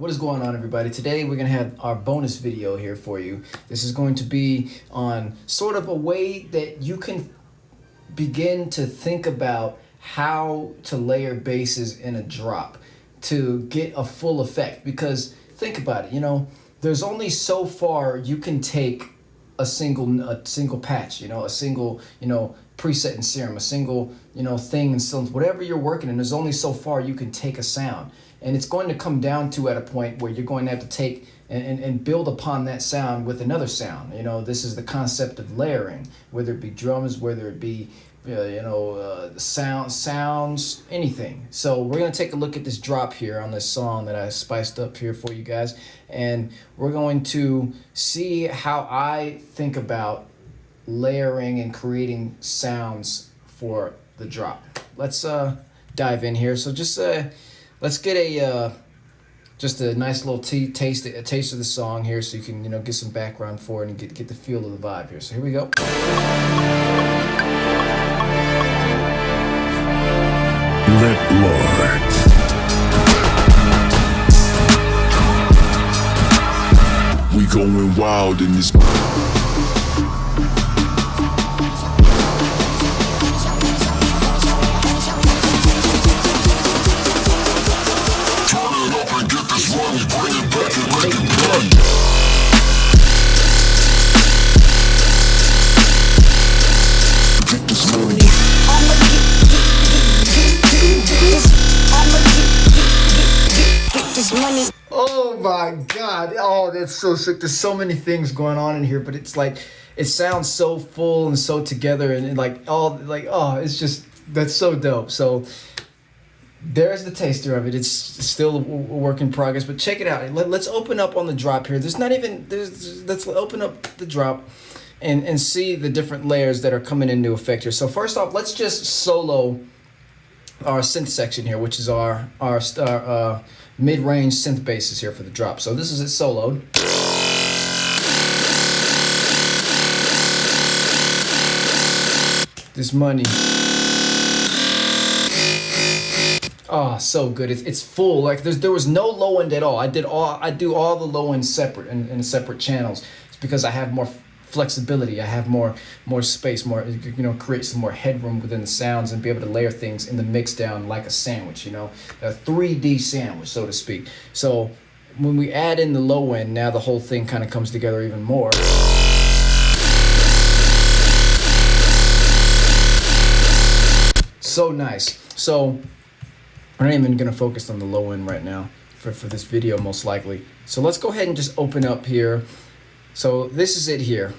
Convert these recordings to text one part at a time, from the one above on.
What is going on, everybody? Today we're going to have our bonus video here for you. This is going to be on sort of a way that you can begin to think about how to layer basses in a drop to get a full effect. Because think about it, there's only so far you can take a single patch, a single, preset in Serum, a single, thing in Cylinder, whatever you're working in. There's only so far you can take a sound. And it's going to come down to at a point where you're going to have to take and build upon that sound with another sound. This is the concept of layering, whether it be drums, whether it be, sounds, anything. So we're going to take a look at this drop here on this song that I spiced up here for you guys. And we're going to see how I think about layering and creating sounds for the drop. Let's dive in here. So just let's get a nice little taste of the song here, so you can get some background for it and get the feel of the vibe here. So here we go. Let Lord. We going wild in this. Oh my God. Oh, that's so sick. There's so many things going on in here, but it's like, it sounds so full and so together, and it's just, that's so dope. So there's the taster of it. It's still a work in progress, but check it out. Let's open up on the drop here. Let's open up the drop and see the different layers that are coming into effect here. So first off, let's just solo our synth section here, which is our mid-range synth basses here for the drop. So this is it soloed. This money. Oh, so good. It's full. Like there was no low end at all. I do all the low ends separate in separate channels. It's because I have more flexibility. I have more space, create some more headroom within the sounds and be able to layer things in the mix down like a sandwich, a 3D sandwich, so to speak. So when we add in the low end, now the whole thing kind of comes together even more. So nice. So we're not even going to focus on the low end right now for this video, most likely. So let's go ahead and just open up here. So this is it here.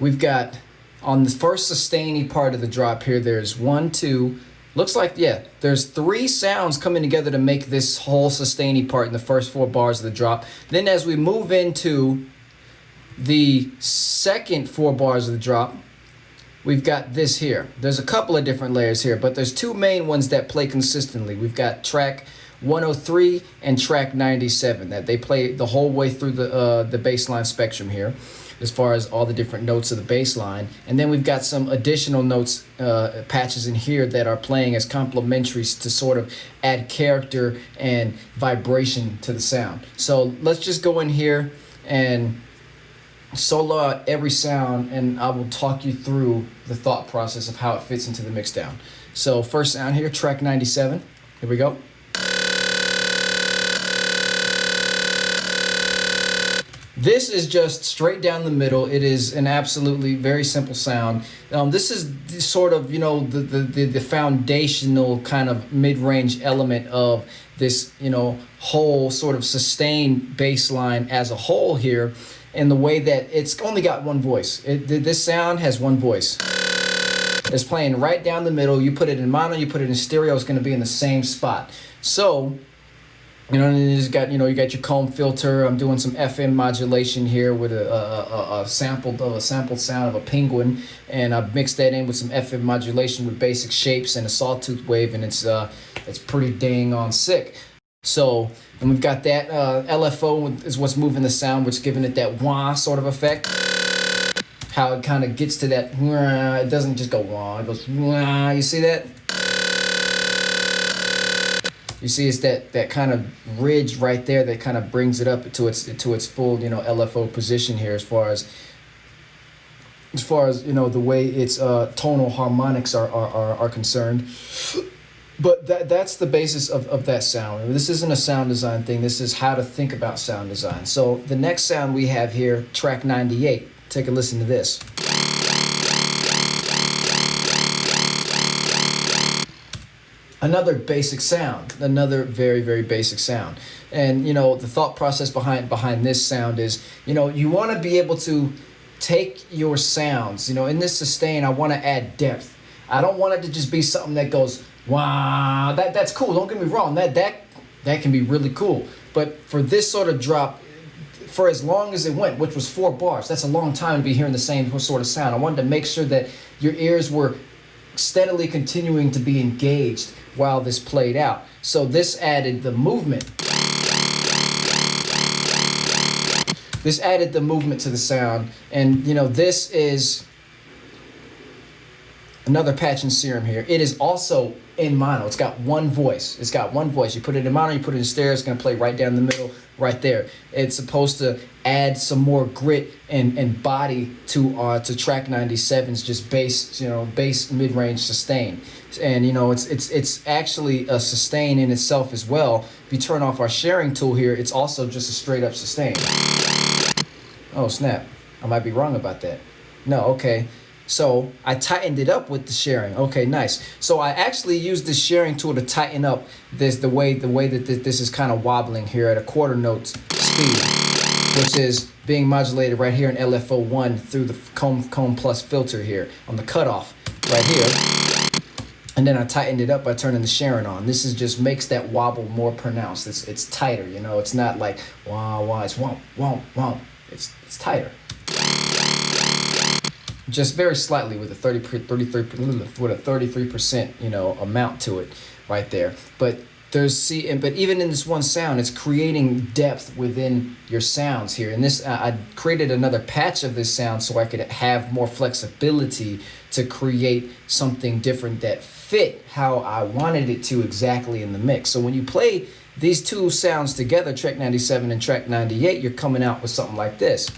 We've got on the first sustainy part of the drop here, there's 1, 2, looks like, there's 3 sounds coming together to make this whole sustainy part in the first 4 bars of the drop. Then as we move into the second 4 bars of the drop, we've got this here. There's a couple of different layers here, but there's 2 main ones that play consistently. We've got track 103 and track 97 that they play the whole way through the bass line spectrum here, as far as all the different notes of the bass line. And then we've got some additional notes, patches in here that are playing as complementaries to sort of add character and vibration to the sound. So let's just go in here and solo out every sound, and I will talk you through the thought process of how it fits into the mix down. So first sound here, track 97. Here we go. This is just straight down the middle. It is an absolutely very simple sound. This is sort of, the foundational kind of mid-range element of this, whole sort of sustained bass line as a whole here, in the way that it's only got one voice. This sound has one voice. It's playing right down the middle. You put it in mono, you put it in stereo, it's going to be in the same spot. So, and you got your comb filter. I'm doing some FM modulation here with a sampled sound of a penguin, and I've mixed that in with some FM modulation with basic shapes and a sawtooth wave, and it's pretty dang on sick. So, and we've got that LFO is what's moving the sound, which is giving it that wah sort of effect. How it kind of gets to that, it doesn't just go wah, it goes wah. You see that? You see, it's that kind of ridge right there that kind of brings it up to its full, you know, LFO position here, as far as you know, the way its tonal harmonics are concerned. But that's the basis of that sound. This isn't a sound design thing. This is how to think about sound design. So the next sound we have here, track 98. Take a listen to this. Another basic sound, another very, very basic sound. And, you know, the thought process behind this sound is, you know, you want to be able to take your sounds, you know, in this sustain, I want to add depth. I don't want it to just be something that goes, wow, that's cool. Don't get me wrong, that can be really cool. But for this sort of drop, for as long as it went, which was 4 bars, that's a long time to be hearing the same sort of sound. I wanted to make sure that your ears were steadily continuing to be engaged while this played out. So this added the movement. This added the movement to the sound. And, you know, this is another patch in Serum here. It is also in mono. It's got one voice. It's got one voice. You put it in mono, you put it in stereo, it's going to play right down the middle, right there. It's supposed to add some more grit and body to track 97's just bass, you know, bass mid-range sustain. And, you know, it's actually a sustain in itself as well. If you turn off our sharing tool here, it's also just a straight up sustain. Oh, snap. I might be wrong about that. No, okay. So I tightened it up with the sharing. Okay, nice. So I actually used the sharing tool to tighten up the way that this is kind of wobbling here at a quarter note speed, which is being modulated right here in LFO1 through the Comb Plus filter here on the cutoff right here. And then I tightened it up by turning the sharing on. This is just makes that wobble more pronounced. It's tighter, you know. It's not like wah wah. It's womp womp womp. It's tighter. Just very slightly with a 33%, you know, amount to it right there. But but even in this one sound, it's creating depth within your sounds here. And this, I created another patch of this sound so I could have more flexibility to create something different that fit how I wanted it to exactly in the mix. So when you play these two sounds together, track 97 and track 98, you're coming out with something like this.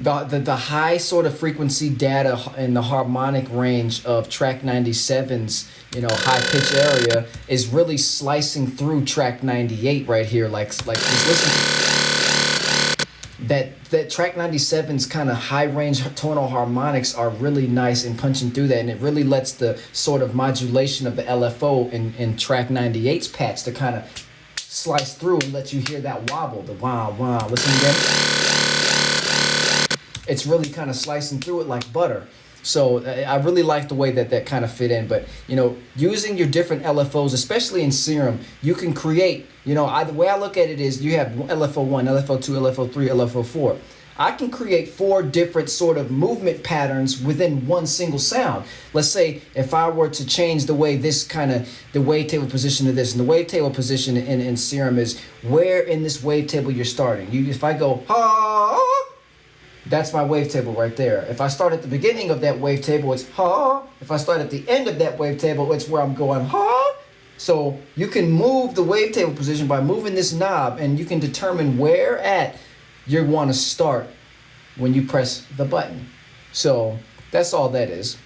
The high sort of frequency data in the harmonic range of track 97's, you know, high pitch area is really slicing through track 98 right here. Like just listen to that track 97's kind of high range tonal harmonics are really nice in punching through that, and it really lets the sort of modulation of the LFO in track 98's patch to kind of slice through and let you hear that wobble, the wow wow. Listen again. It's really kind of slicing through it like butter. So I really like the way that kind of fit in. But, you know, using your different LFOs, especially in Serum, you can create, you know, the way I look at it is you have LFO1, LFO2, LFO3, LFO4. I can create 4 different sort of movement patterns within one single sound. Let's say if I were to change the way the wavetable position of this, and the wavetable position in Serum is where in this wavetable you're starting. If I go, ha, that's my wavetable right there. If I start at the beginning of that wavetable, it's ha. If I start at the end of that wavetable, it's where I'm going ha. So you can move the wavetable position by moving this knob, and you can determine where at you want to start when you press the button. So that's all that is.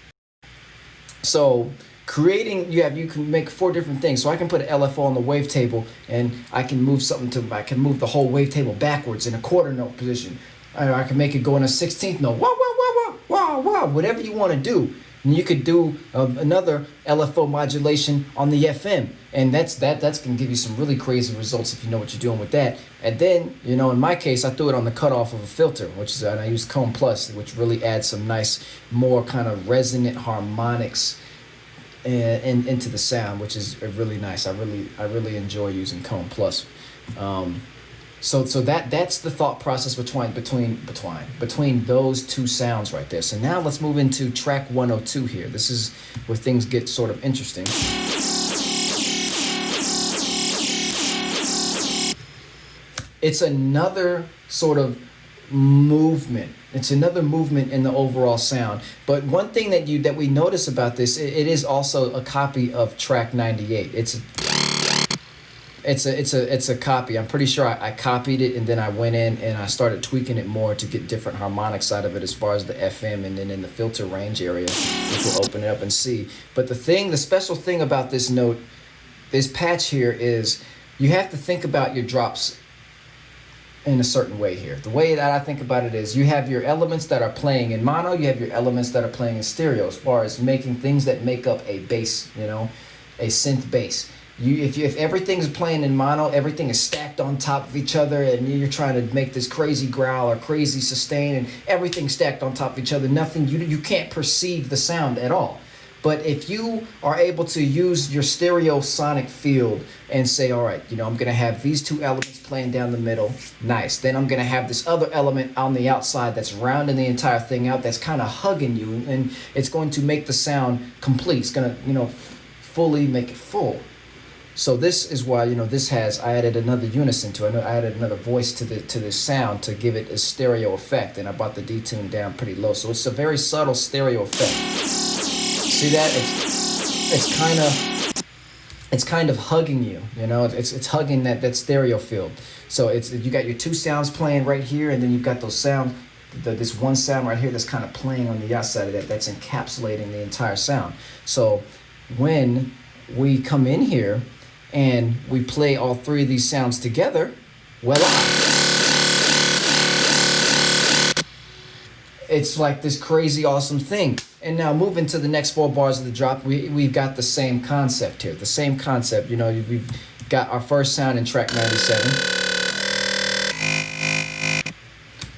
So creating, you can make 4 different things. So I can put an LFO on the wavetable, and I can move I can move the whole wavetable backwards in a quarter note position. I can make it go in a 16th note. Wah, wah, wah, wah, wah, wah, whatever you want to do. And you could do another LFO modulation on the FM. And that's going to give you some really crazy results if you know what you're doing with that. And then, you know, in my case, I threw it on the cutoff of a filter, and I used Comb Plus, which really adds some nice, more kind of resonant harmonics into the sound, which is really nice. I really enjoy using Comb Plus. So that's the thought process between those two sounds right there. So now let's move into track 102 here. This is where things get sort of interesting. It's another sort of movement. It's another movement in the overall sound. But one thing that we notice about this, it is also a copy of track 98. It's a copy. I'm pretty sure I copied it, and then I went in and I started tweaking it more to get different harmonics out of it as far as the FM and then in the filter range area, which we'll open it up and see. But the special thing about this note, this patch here, is you have to think about your drops in a certain way here. The way that I think about it is you have your elements that are playing in mono, you have your elements that are playing in stereo, as far as making things that make up a bass, a synth bass. If everything's playing in mono, everything is stacked on top of each other, and you're trying to make this crazy growl or crazy sustain, and everything's stacked on top of each other, you can't perceive the sound at all. But if you are able to use your stereo sonic field and say, all right, I'm going to have these two elements playing down the middle, nice. Then I'm going to have this other element on the outside that's rounding the entire thing out, that's kind of hugging you, and it's going to make the sound complete. It's going to, fully make it full. So this is why, I added another unison to it. I added another voice to this sound to give it a stereo effect, and I brought the detune down pretty low. So it's a very subtle stereo effect. See that? It's kind of hugging you, it's hugging that stereo field. So you got your two sounds playing right here, and then you've got those sounds, this one sound right here that's kind of playing on the outside of that's encapsulating the entire sound. So when we come in here and we play all three of these sounds together, voila! It's like this crazy awesome thing. And now moving to the next 4 bars of the drop, we've got the same concept here. The same concept, we've got our first sound in track 97.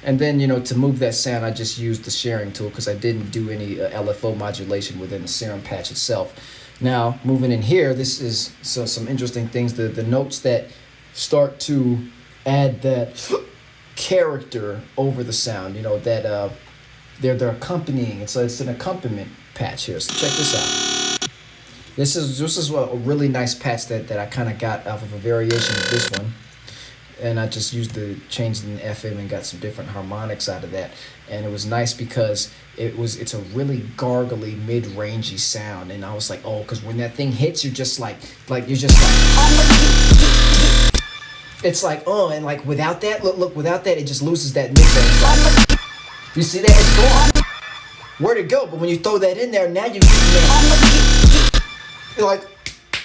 And then, to move that sound, I just used the sharing tool because I didn't do any LFO modulation within the serum patch itself. Now, moving in here, this is some interesting things. The notes that start to add that character over the sound, that they're accompanying. It's an accompaniment patch here. So check this out. This is a really nice patch that I kind of got off of a variation of this one. And I just changed in the FM and got some different harmonics out of that. And it was nice because it's a really gargly, mid-rangey sound. And I was like, because when that thing hits, you're just like, it's like, and like without that, look, without that, it just loses that mid-range. You see that? It's gone. Where'd it go? But when you throw that in there, now you're like,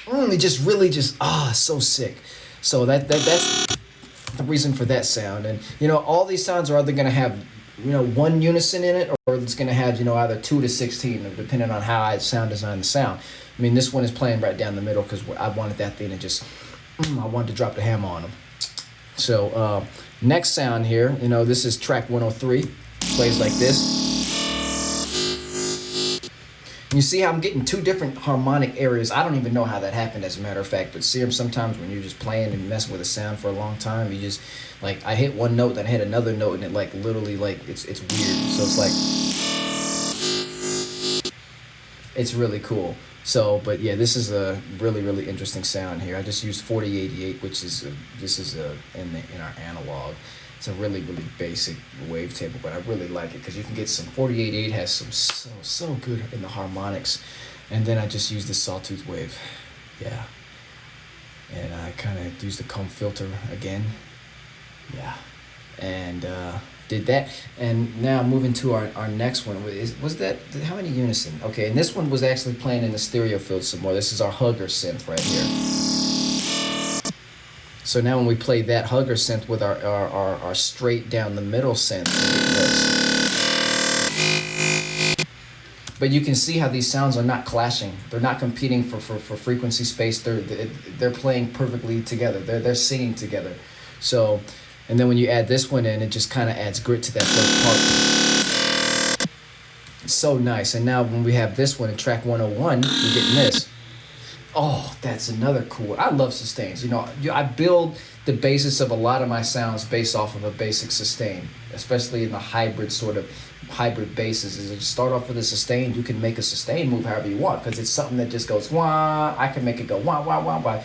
it just really so sick. So that's the reason for that sound. And all these sounds are either going to have one unison in it, or it's going to have either 2 to 16, depending on how I sound design the sound. I mean, this one is playing right down the middle because I wanted that thing to I wanted to drop the hammer on them. So next sound here, this is track 103. Plays like this. And you see how I'm getting 2 different harmonic areas. I don't even know how that happened, as a matter of fact. But see, sometimes when you're just playing and messing with a sound for a long time, you just I hit one note, then I hit another note, and it literally it's weird. So it's it's really cool. So, but yeah, this is a really, really interesting sound here. I just used 4088, which is in our analog. It's a really, really basic wavetable, but I really like it because you can get some 48.8 has some so good in the harmonics. And then I just used the sawtooth wave. Yeah. And I kind of used the comb filter again. Yeah. And did that. And now moving to our next one. Was that, how many unison? Okay, and this one was actually playing in the stereo field some more. This is our hugger synth right here. So now when we play that hugger synth with our straight down the middle synth, but you can see how these sounds are not clashing. They're not competing for frequency space. They're playing perfectly together. They're singing together. So, and then when you add this one in, it just kind of adds grit to that first part. It's so nice. And now when we have this one in track 101, we're getting this. Oh, that's another cool one. I love sustains. I build the basis of a lot of my sounds based off of a basic sustain, especially in the hybrid basses. Is you start off with a sustain, you can make a sustain move however you want because it's something that just goes wah. I can make it go wah wah wah by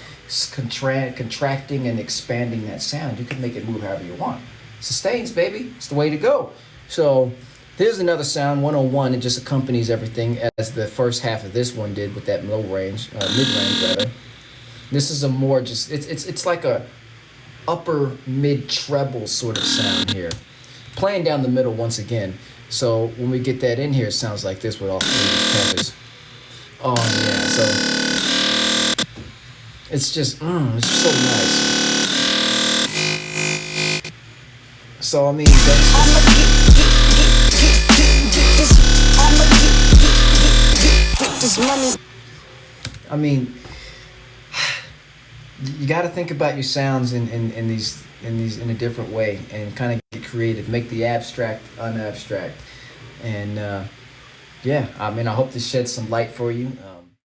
contracting and expanding that sound. You can make it move however you want. sustains, baby. It's the way to go. So here's another sound, 101. It just accompanies everything as the first half of this one did with that mid range rather. This is a more just it's like a upper mid treble sort of sound here, playing down the middle once again. So when we get that in here, it sounds like this with all three of these campers. Oh yeah, so it's just it's so nice. So I mean, that's this money. I mean, you got to think about your sounds in these in a different way and kind of get creative, make the abstract unabstract, and yeah, I mean, I hope this sheds some light for you.